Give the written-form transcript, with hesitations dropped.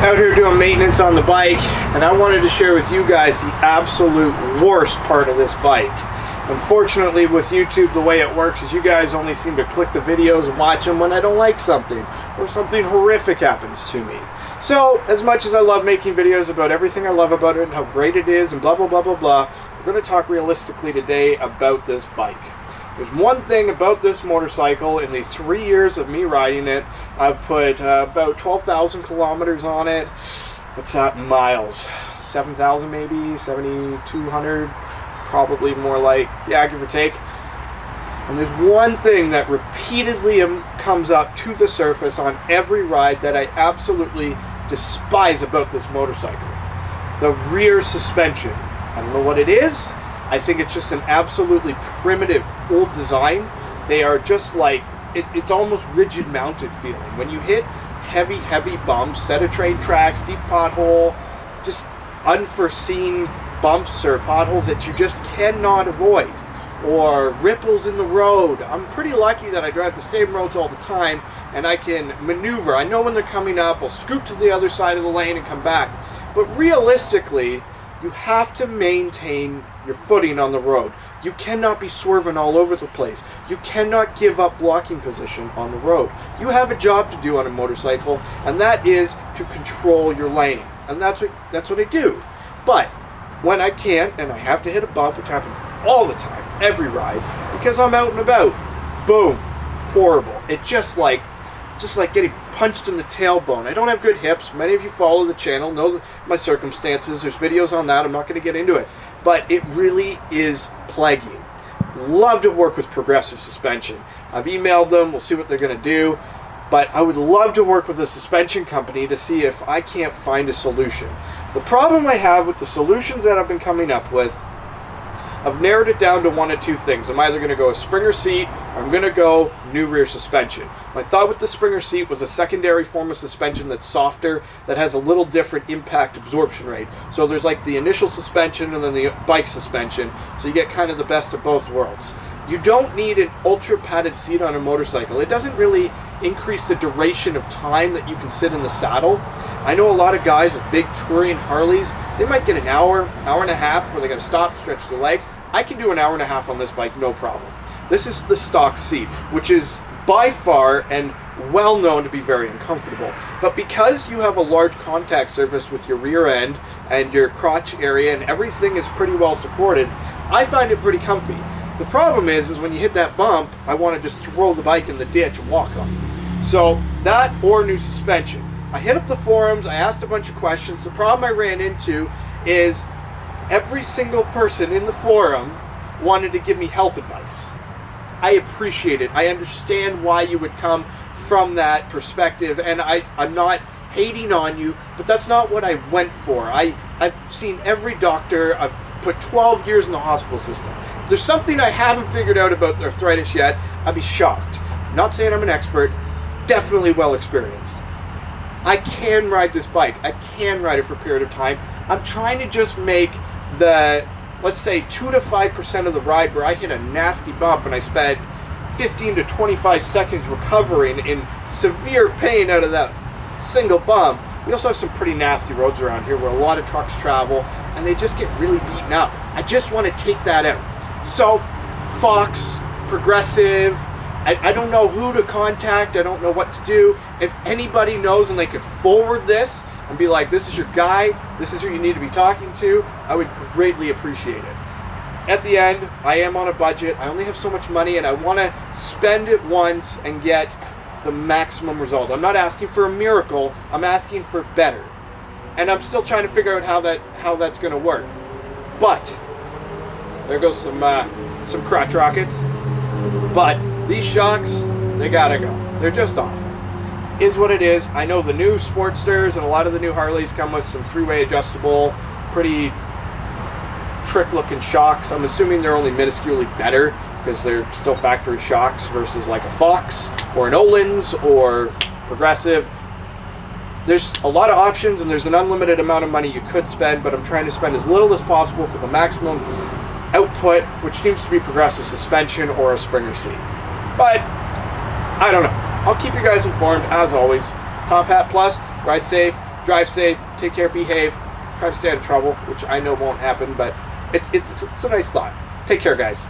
Out here doing maintenance on the bike, and I wanted to share with you guys the absolute worst part of this bike. Unfortunately, with YouTube, the way it works is you guys only seem to click the videos and watch them when I don't like something or something horrific happens to me. So, as much as I love making videos about everything I love about it and how great it is and blah blah blah blah blah, we're going to talk realistically today about this bike. There's one thing about this motorcycle. In the 3 years of me riding it, I've put about 12,000 kilometers on it. What's that in miles? 7,000 maybe? 7,200? Probably more like, yeah, give or take. And there's one thing that repeatedly comes up to the surface on every ride that I absolutely despise about this motorcycle. The rear suspension. I don't know what it is. I think it's just an absolutely primitive old design. They are just like, it's almost rigid mounted feeling. When you hit heavy bumps, set of train tracks, deep pothole, just unforeseen bumps or potholes that you just cannot avoid, or ripples in the road. I'm pretty lucky that I drive the same roads all the time and I can maneuver. I know when they're coming up, I'll scoot to the other side of the lane and come back. But realistically, you have to maintain your footing on the road. You cannot be swerving all over the place. You cannot give up blocking position on the road. You have a job to do on a motorcycle, and that is to control your lane. And that's what I do. But when I can't, and I have to hit a bump, which happens all the time, every ride, because I'm out and about, boom, horrible. It's just like getting punched in the tailbone. I don't have good hips. Many of you follow the channel, know my circumstances. There's videos on that. I'm not going to get into it. But it really is plaguing. Love to work with Progressive Suspension. I've emailed them. We'll see what they're going to do. But I would love to work with a suspension company to see if I can't find a solution. The problem I have with the solutions that I've been coming up with, I've narrowed it down to one of two things. I'm either going to go a Springer seat or I'm going to go new rear suspension. My thought with the Springer seat was a secondary form of suspension that's softer, that has a little different impact absorption rate. So there's like the initial suspension and then the bike suspension, so you get kind of the best of both worlds. You don't need an ultra padded seat on a motorcycle. It doesn't really increase the duration of time that you can sit in the saddle. I know a lot of guys with big touring Harleys, they might get an hour and a half where they got to stop, stretch their legs. I can do an hour and a half on this bike, no problem. This is the stock seat, which is by far and well known to be very uncomfortable. But because you have a large contact surface with your rear end and your crotch area and everything is pretty well supported, I find it pretty comfy. The problem is when you hit that bump, I want to just throw the bike in the ditch and walk on it. So that or new suspension. I hit up the forums, I asked a bunch of questions. The problem I ran into is every single person in the forum wanted to give me health advice. I appreciate it. I understand why you would come from that perspective, and I'm not hating on you, but that's not what I went for. I've seen every doctor. I've put 12 years in the hospital system. If there's something I haven't figured out about arthritis yet, I'd be shocked. Not saying I'm an expert, definitely well experienced. I can ride this bike. I can ride it for a period of time. I'm trying to just make the, let's say, 2 to 5% of the ride where I hit a nasty bump and I spent 15 to 25 seconds recovering in severe pain out of that single bump. We also have some pretty nasty roads around here where a lot of trucks travel and they just get really beaten up. I just want to take that out. So, Fox, Progressive, I don't know who to contact. I don't know what to do. If anybody knows and they could forward this and be like, this is your guy, this is who you need to be talking to, I would greatly appreciate it. At the end, I am on a budget. I only have so much money and I want to spend it once and get the maximum result. I'm not asking for a miracle. I'm asking for better. And I'm still trying to figure out how that's going to work. But there goes some crotch rockets. But these shocks, they gotta go. They're just awful. Is what it is. I know the new Sportsters and a lot of the new Harleys come with some three-way adjustable, pretty trick-looking shocks. I'm assuming they're only minusculely better because they're still factory shocks versus like a Fox or an Öhlins or Progressive. There's a lot of options and there's an unlimited amount of money you could spend, but I'm trying to spend as little as possible for the maximum output, which seems to be Progressive suspension or a Springer seat. But I don't know. I'll keep you guys informed as always. TopHatPlus, ride safe, drive safe, take care, behave, try to stay out of trouble, which I know won't happen, but it's a nice thought. Take care, guys.